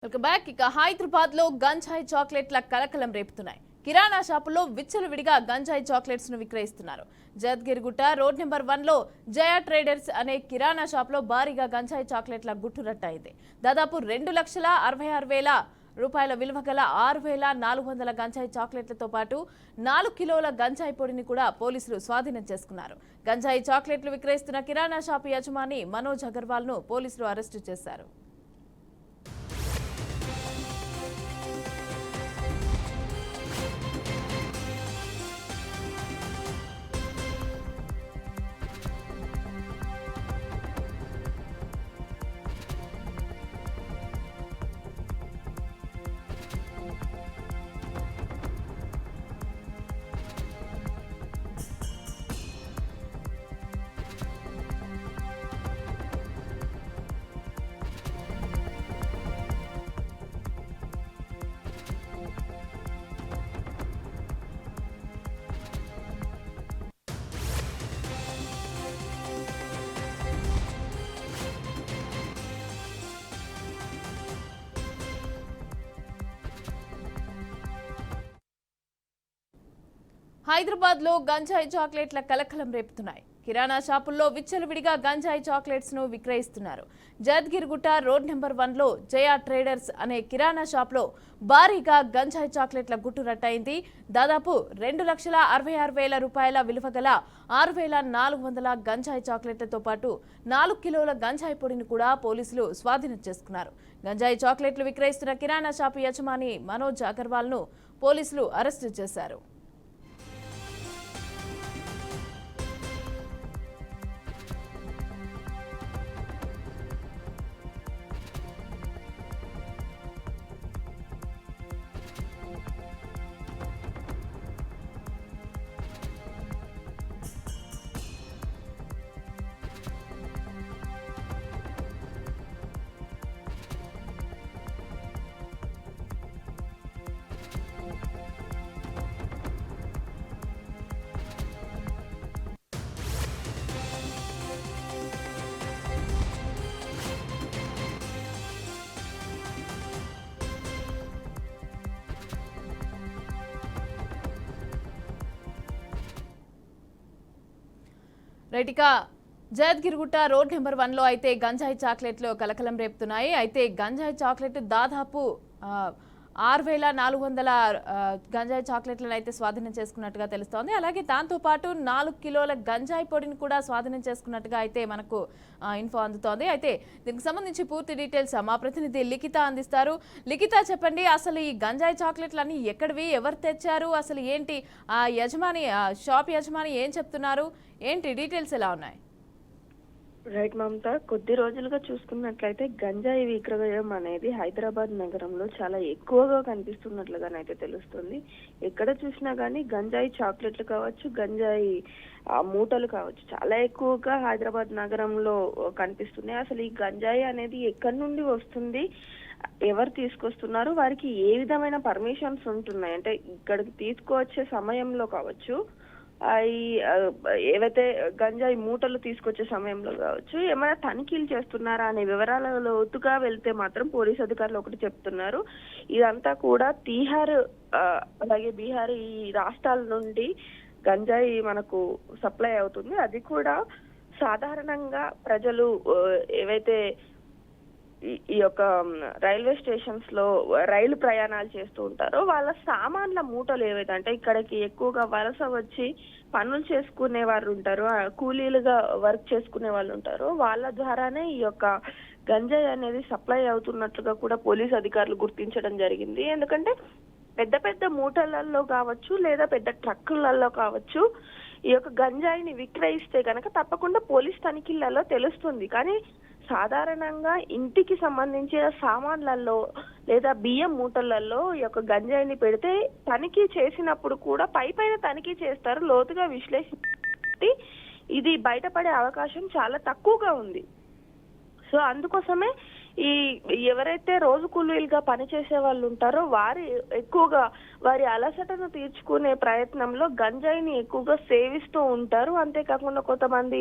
Welcome back. ఇక హైదరాబాద్ లో గంజాయి చాక్లెట్ల కలకలం రేపుతున్నాయి. కిరాణా షాపుల్లో విచ్చలవిడిగా గంజాయి చాక్లెట్స్ ను విక్రయిస్తున్నారు. జద్గిరిగుట్ట రోడ్ నెంబర్ 1 లో జయ ట్రేడర్స్ అనే కిరాణా షాప్ లో భారీగా గంజాయి చాక్లెట్ల గుట్టురట్టయింది. దాదాపు 2,66,000 రూపాయల విలువ గల 6,400 గంజాయి చాక్లెట్లతో పాటు 4 కిలోల గంజాయి పొడిని కూడా పోలీసులు స్వాధీనం చేసుకున్నారు. గంజాయి చాక్లెట్లు విక్రయిస్తున్న కిరాణా షాపు యజమాని మనోజ్ అగర్వాల్ ను పోలీసులు అరెస్టు చేశారు. హైదరాబాద్ లో గంజాయి చాక్లెట్ల కలకలం రేపుతున్నాయి. కిరాణా షాపుల్లో విచ్చలవిడిగా గంజాయి చాక్లెట్స్ ను విక్రయిస్తున్నారు. జద్గిరిగుట్ట రోడ్ నెంబర్ 1 లో జయ ట్రేడర్స్ అనే కిరాణా షాప్ లో భారీగా గంజాయి చాక్లెట్ల గుట్టురట్టయింది. దాదాపు 2,66,000 రూపాయల విలువ గల 6,400 గంజాయి చాక్లెట్లతో పాటు 4 కిలోల గంజాయి పొడిని కూడా పోలీసులు స్వాధీనం చేసుకున్నారు. గంజాయి చాక్లెట్లు విక్రయిస్తున్న కిరాణా షాపు యజమాని మనోజ్ అగర్వాల్ ను పోలీసులు అరెస్టు చేశారు. రైట్, జయద్గిరిగుట్ట రోడ్ నెంబర్ 1 లో అయితే గంజాయి చాక్లెట్లు కలకలం రేపుతున్నాయి. అయితే గంజాయి చాక్లెట్ దాదాపు 6,400 గంజాయి చాక్లెట్లను అయితే స్వాధీనం చేసుకున్నట్టుగా తెలుస్తోంది. అలాగే దాంతో పాటు 4 కిలోల గంజాయి పొడిని కూడా స్వాధీనం చేసుకున్నట్టుగా అయితే మనకు ఇన్ఫో అందుతోంది. అయితే దీనికి సంబంధించి పూర్తి డీటెయిల్స్ మా ప్రతినిధి లిఖిత అందిస్తారు. లిఖిత, చెప్పండి, అసలు ఈ గంజాయి చాక్లెట్లన్నీ ఎక్కడివి, ఎవరు తెచ్చారు, అసలు ఏంటి, ఆ యజమాని, షాప్ యజమాని ఏం చెప్తున్నారు, ఏంటి డీటెయిల్స్ ఎలా ఉన్నాయి? రైట్ మమత, కొద్ది రోజులుగా చూసుకున్నట్లయితే గంజాయి విక్రయం అనేది హైదరాబాద్ నగరంలో చాలా ఎక్కువగా కనిపిస్తున్నట్లుగానైతే తెలుస్తుంది. ఎక్కడ చూసినా గానీ గంజాయి చాక్లెట్లు కావచ్చు, గంజాయి మూటలు కావచ్చు, చాలా ఎక్కువగా హైదరాబాద్ నగరంలో కనిపిస్తున్నాయి. అసలు ఈ గంజాయి అనేది ఎక్కడి నుండి వస్తుంది, ఎవరు తీసుకొస్తున్నారు, వారికి ఏ విధమైన పర్మిషన్స్ ఉంటున్నాయి, అంటే ఇక్కడికి తీసుకువచ్చే సమయంలో కావచ్చు, ఏవైతే గంజాయి మూటలు తీసుకొచ్చే సమయంలో కావచ్చు, ఏమైనా తనిఖీలు చేస్తున్నారా అనే వివరాల లోతుగా వెళ్తే మాత్రం పోలీస్ అధికారులు ఒకటి చెప్తున్నారు. ఇదంతా కూడా తీహార్ అలాగే బీహార్ ఈ రాష్ట్రాల నుండి గంజాయి మనకు సప్లై అవుతుంది. అది కూడా సాధారణంగా ప్రజలు ఏవైతే ఈ యొక్క రైల్వే స్టేషన్స్ లో రైలు ప్రయాణాలు చేస్తూ ఉంటారో వాళ్ళ సామాన్ల మూటలు ఏవైతే, అంటే ఇక్కడికి ఎక్కువగా వలస వచ్చి పనులు చేసుకునే వారు ఉంటారు, కూలీలుగా వర్క్ చేసుకునే వాళ్ళు ఉంటారు, వాళ్ళ ద్వారానే ఈ యొక్క గంజాయి అనేది సప్లై అవుతున్నట్లుగా కూడా పోలీస్ అధికారులు గుర్తించడం జరిగింది. ఎందుకంటే పెద్ద పెద్ద మూటలలో కావచ్చు లేదా పెద్ద ట్రక్కులలో కావచ్చు ఈ యొక్క గంజాయిని విక్రయిస్తే కనుక తప్పకుండా పోలీస్ తనిఖీలలో తెలుస్తుంది. కానీ సాధారణంగా ఇంటికి సంబంధించిన సామాన్లలో లేదా బియ్యం మూటలలో ఈ యొక్క గంజాయిని పెడితే తనిఖీ చేసినప్పుడు కూడా పైన తనిఖీ చేస్తారు, లోతుగా విశ్లేషించి ఇది బయటపడే అవకాశం చాలా తక్కువగా ఉంది. సో అందుకోసమే ఈ ఎవరైతే రోజు కూలీలుగా పనిచేసే వాళ్ళు ఉంటారో వారి ఎక్కువగా వారి అలసటను తీర్చుకునే ప్రయత్నంలో గంజాయిని ఎక్కువగా సేవిస్తూ ఉంటారు. అంతేకాకుండా కొంతమంది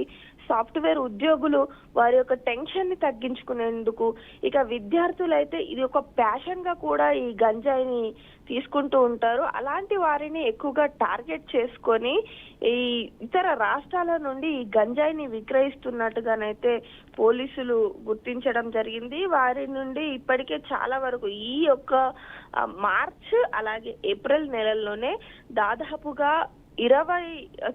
సాఫ్ట్వేర్ ఉద్యోగులు వారి యొక్క టెన్షన్ ని తగ్గించుకునేందుకు, ఇక విద్యార్థులైతే ఇది ఒక ప్యాషన్ గా కూడా ఈ గంజాయిని తీసుకుంటూ ఉంటారు. అలాంటి వారిని ఎక్కువగా టార్గెట్ చేసుకొని ఈ ఇతర రాష్ట్రాల నుండి ఈ గంజాయిని విక్రయిస్తున్నట్టుగానైతే పోలీసులు గుర్తించడం జరిగింది. వారి నుండి ఇప్పటికే చాలా వరకు ఈ యొక్క మార్చ్ అలాగే ఏప్రిల్ నెలల్లోనే దాదాపుగా 20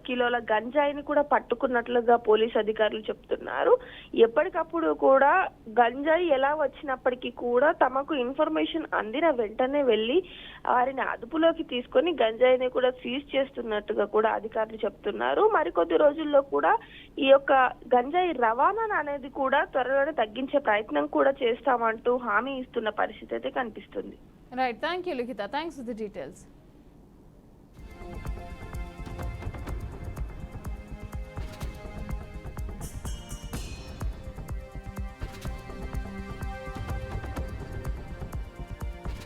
కిలోల గంజాయిని కూడా పట్టుకున్నట్లుగా పోలీస్ అధికారులు చెప్తున్నారు. ఎప్పటికప్పుడు కూడా గంజాయి ఎలా వచ్చినప్పటికీ కూడా తమకు ఇన్ఫర్మేషన్ అందిన వెంటనే వెళ్లి వారిని అదుపులోకి తీసుకొని గంజాయిని కూడా సీజ్ చేస్తున్నట్టుగా కూడా అధికారులు చెప్తున్నారు. మరికొద్ది రోజుల్లో కూడా ఈ యొక్క గంజాయి రవాణా అనేది కూడా త్వరలోనే తగ్గించే ప్రయత్నం కూడా చేస్తామంటూ హామీ ఇస్తున్న పరిస్థితి అయితే కనిపిస్తుంది. Right, thank you Likhita, thanks for the details.